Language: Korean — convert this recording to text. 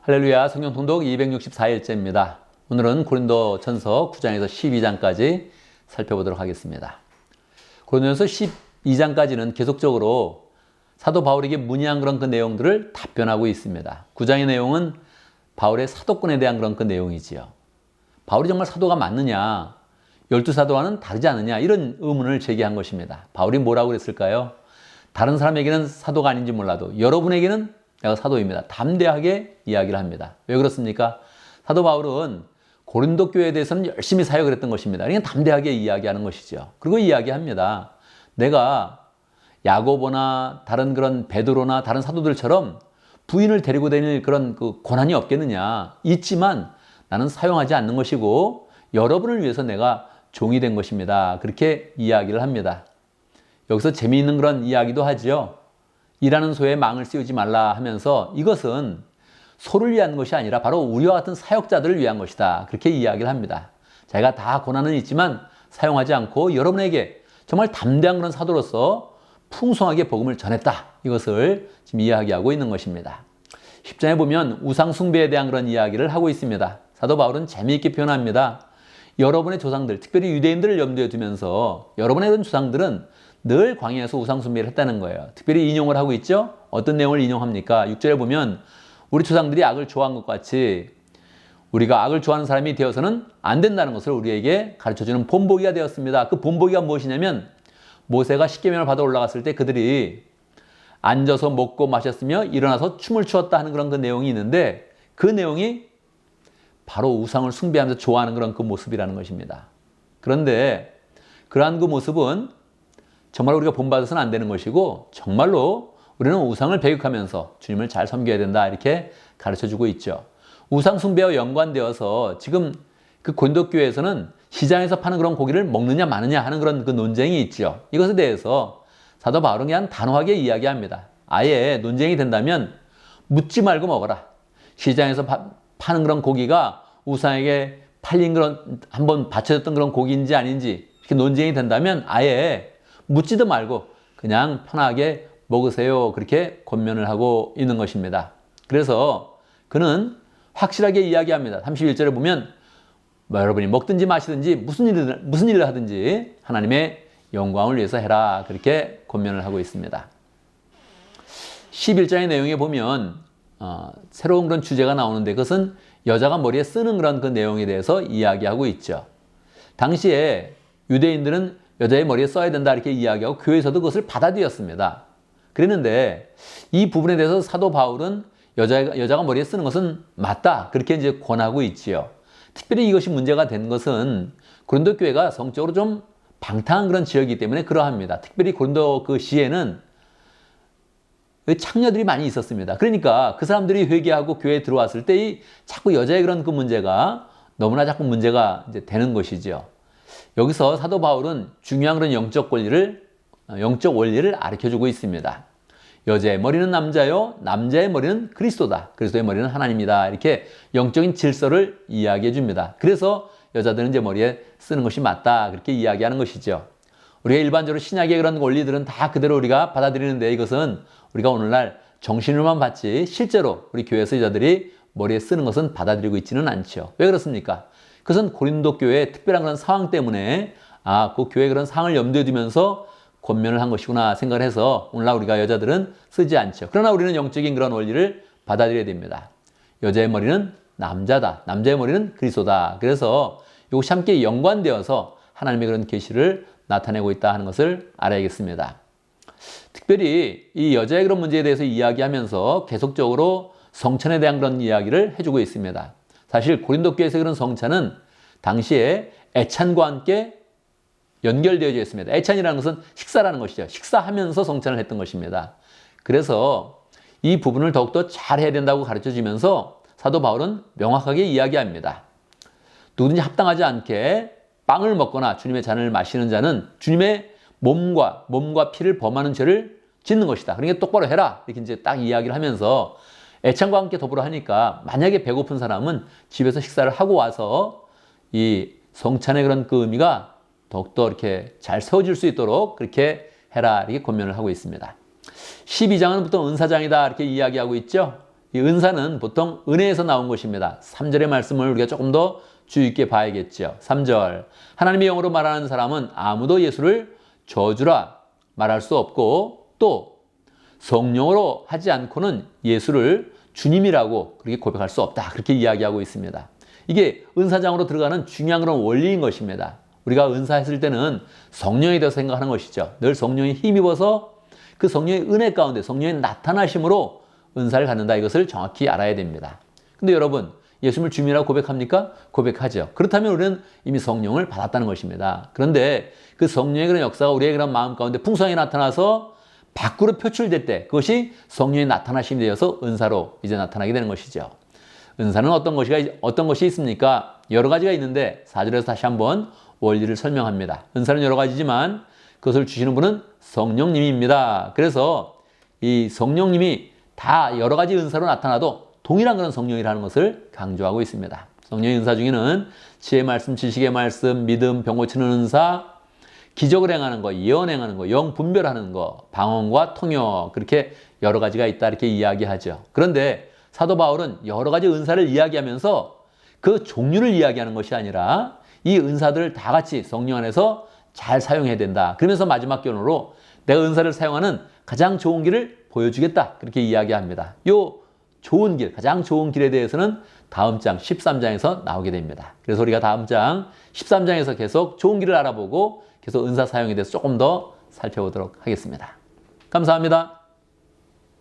할렐루야, 성경 통독 264일째입니다. 오늘은 고린도전서 9장에서 12장까지 살펴보도록 하겠습니다. 고린도전서 12장까지는 계속적으로 사도 바울에게 문의한 그런 그 내용들을 답변하고 있습니다. 9장의 내용은 바울의 사도권에 대한 그런 그 내용이지요. 바울이 정말 사도가 맞느냐, 12사도와는 다르지 않느냐, 이런 의문을 제기한 것입니다. 바울이 뭐라고 그랬을까요? 다른 사람에게는 사도가 아닌지 몰라도 여러분에게는 내가 사도입니다. 담대하게 이야기를 합니다. 왜 그렇습니까? 사도 바울은 고린도 교회에 대해서는 열심히 사역을 했던 것입니다. 그러니까 담대하게 이야기하는 것이죠. 그리고 이야기합니다. 내가 야고보나 다른 그런 베드로나 다른 사도들처럼 부인을 데리고 다닐 그런 그 권한이 없겠느냐. 있지만 나는 사용하지 않는 것이고 여러분을 위해서 내가 종이 된 것입니다. 그렇게 이야기를 합니다. 여기서 재미있는 그런 이야기도 하지요. 일하는 소에 망을 씌우지 말라 하면서 이것은 소를 위한 것이 아니라 바로 우리와 같은 사역자들을 위한 것이다. 그렇게 이야기를 합니다. 자기가 다 고난은 있지만 사용하지 않고 여러분에게 정말 담대한 그런 사도로서 풍성하게 복음을 전했다. 이것을 지금 이야기하고 있는 것입니다. 10장에 보면 우상 숭배에 대한 그런 이야기를 하고 있습니다. 사도 바울은 재미있게 표현합니다. 여러분의 조상들, 특별히 유대인들을 염두에 두면서 여러분의 그런 조상들은 늘 광야에서 우상 숭배를 했다는 거예요. 특별히 인용을 하고 있죠. 어떤 내용을 인용합니까? 6절에 보면 우리 조상들이 악을 좋아한 것 같이 우리가 악을 좋아하는 사람이 되어서는 안 된다는 것을 우리에게 가르쳐주는 본보기가 되었습니다. 그 본보기가 무엇이냐면 모세가 십계명을 받아 올라갔을 때 그들이 앉아서 먹고 마셨으며 일어나서 춤을 추었다 하는 그런 그 내용이 있는데 그 내용이 바로 우상을 숭배하면서 좋아하는 그런 그 모습이라는 것입니다. 그런데 그러한 그 모습은 정말 우리가 본받아서는 안 되는 것이고 정말로 우리는 우상을 배격하면서 주님을 잘 섬겨야 된다 이렇게 가르쳐주고 있죠. 우상 숭배와 연관되어서 지금 그 고린도 교회에서는 시장에서 파는 그런 고기를 먹느냐 마느냐 하는 그런 그 논쟁이 있죠. 이것에 대해서 사도 바울은 그냥 단호하게 이야기합니다. 아예 논쟁이 된다면 묻지 말고 먹어라. 시장에서 파는 그런 고기가 우상에게 팔린 그런 한번 바쳐졌던 그런 고기인지 아닌지 이렇게 논쟁이 된다면 아예 묻지도 말고 그냥 편하게 먹으세요. 그렇게 권면을 하고 있는 것입니다. 그래서 그는 확실하게 이야기합니다. 31절에 보면 여러분이 먹든지 마시든지 무슨 일을 하든지 하나님의 영광을 위해서 해라. 그렇게 권면을 하고 있습니다. 11장의 내용에 보면 새로운 그런 주제가 나오는데 그것은 여자가 머리에 쓰는 그런 그 내용에 대해서 이야기하고 있죠. 당시에 유대인들은 여자의 머리에 써야 된다 이렇게 이야기하고 교회에서도 그것을 받아들였습니다. 그랬는데 이 부분에 대해서 사도 바울은 여자가 머리에 쓰는 것은 맞다 그렇게 이제 권하고 있지요. 특별히 이것이 문제가 된 것은 고린도 교회가 성적으로 좀 방탕한 그런 지역이기 때문에 그러합니다. 특별히 고린도 그 시에는 창녀들이 많이 있었습니다. 그러니까 그 사람들이 회개하고 교회에 들어왔을 때 자꾸 여자의 그런 그 문제가 너무나 자꾸 문제가 이제 되는 것이죠. 여기서 사도 바울은 중요한 그런 영적 원리를 가르쳐주고 있습니다. 여자의 머리는 남자요, 남자의 머리는 그리스도다. 그리스도의 머리는 하나님이다. 이렇게 영적인 질서를 이야기해 줍니다. 그래서 여자들은 이제 머리에 쓰는 것이 맞다. 그렇게 이야기하는 것이죠. 우리가 일반적으로 신약의 그런 원리들은 다 그대로 우리가 받아들이는데 이것은 우리가 오늘날 정신으로만 봤지 실제로 우리 교회에서 여자들이 머리에 쓰는 것은 받아들이고 있지는 않죠. 왜 그렇습니까? 그것은 고린도 교회의 특별한 그런 상황 때문에 그 교회의 그런 상황을 염두에 두면서 권면을 한 것이구나 생각을 해서 오늘날 우리가 여자들은 쓰지 않죠. 그러나 우리는 영적인 그런 원리를 받아들여야 됩니다. 여자의 머리는 남자다. 남자의 머리는 그리스도다. 그래서 이것이 함께 연관되어서 하나님의 그런 계시를 나타내고 있다 하는 것을 알아야겠습니다. 특별히 이 여자의 그런 문제에 대해서 이야기하면서 계속적으로 성찬에 대한 그런 이야기를 해주고 있습니다. 사실 고린도 교회에서 그런 성찬은 당시에 애찬과 함께 연결되어져 있습니다. 애찬이라는 것은 식사라는 것이죠. 식사하면서 성찬을 했던 것입니다. 그래서 이 부분을 더욱더 잘해야 된다고 가르쳐주면서 사도 바울은 명확하게 이야기합니다. 누구든지 합당하지 않게 빵을 먹거나 주님의 잔을 마시는 자는 주님의 몸과 피를 범하는 죄를 짓는 것이다. 그러니까 똑바로 해라. 이렇게 이제 딱 이야기를 하면서 애찬과 함께 더불어 하니까 만약에 배고픈 사람은 집에서 식사를 하고 와서 이 성찬의 그런 그 의미가 더욱더 이렇게 잘 세워질 수 있도록 그렇게 해라 이렇게 권면을 하고 있습니다. 12장은 보통 은사장이다 이렇게 이야기하고 있죠. 이 은사는 보통 은혜에서 나온 것입니다. 3절의 말씀을 우리가 조금 더 주의 있게 봐야겠죠. 3절. 하나님의 영으로 말하는 사람은 아무도 예수를 저주라 말할 수 없고 또 성령으로 하지 않고는 예수를 주님이라고 그렇게 고백할 수 없다. 그렇게 이야기하고 있습니다. 이게 은사장으로 들어가는 중요한 그런 원리인 것입니다. 우리가 은사했을 때는 성령에 대해서 생각하는 것이죠. 늘 성령에 힘입어서 그 성령의 은혜 가운데 성령의 나타나심으로 은사를 갖는다. 이것을 정확히 알아야 됩니다. 근데 여러분, 예수님을 주님이라고 고백합니까? 고백하죠. 그렇다면 우리는 이미 성령을 받았다는 것입니다. 그런데 그 성령의 그런 역사가 우리의 그런 마음 가운데 풍성하게 나타나서 밖으로 표출될 때 그것이 성령의 나타나심이 되어서 은사로 이제 나타나게 되는 것이죠. 은사는 어떤 것이 있습니까? 여러 가지가 있는데 4절에서 다시 한번 원리를 설명합니다. 은사는 여러 가지지만 그것을 주시는 분은 성령님입니다. 그래서 이 성령님이 다 여러 가지 은사로 나타나도 동일한 그런 성령이라는 것을 강조하고 있습니다. 성령의 은사 중에는 지혜의 말씀, 지식의 말씀, 믿음, 병 고치는 은사, 기적을 행하는 거, 예언 행하는 거, 영 분별하는 거, 방언과 통역, 그렇게 여러 가지가 있다 이렇게 이야기하죠. 그런데 사도 바울은 여러 가지 은사를 이야기하면서 그 종류를 이야기하는 것이 아니라 이 은사들을 다 같이 성령 안에서 잘 사용해야 된다. 그러면서 마지막 결론으로 내가 은사를 사용하는 가장 좋은 길을 보여주겠다. 그렇게 이야기합니다. 요 좋은 길, 가장 좋은 길에 대해서는 다음 장 13장에서 나오게 됩니다. 그래서 우리가 다음 장 13장에서 계속 좋은 길을 알아보고 계속 은사 사용에 대해서 조금 더 살펴보도록 하겠습니다. 감사합니다.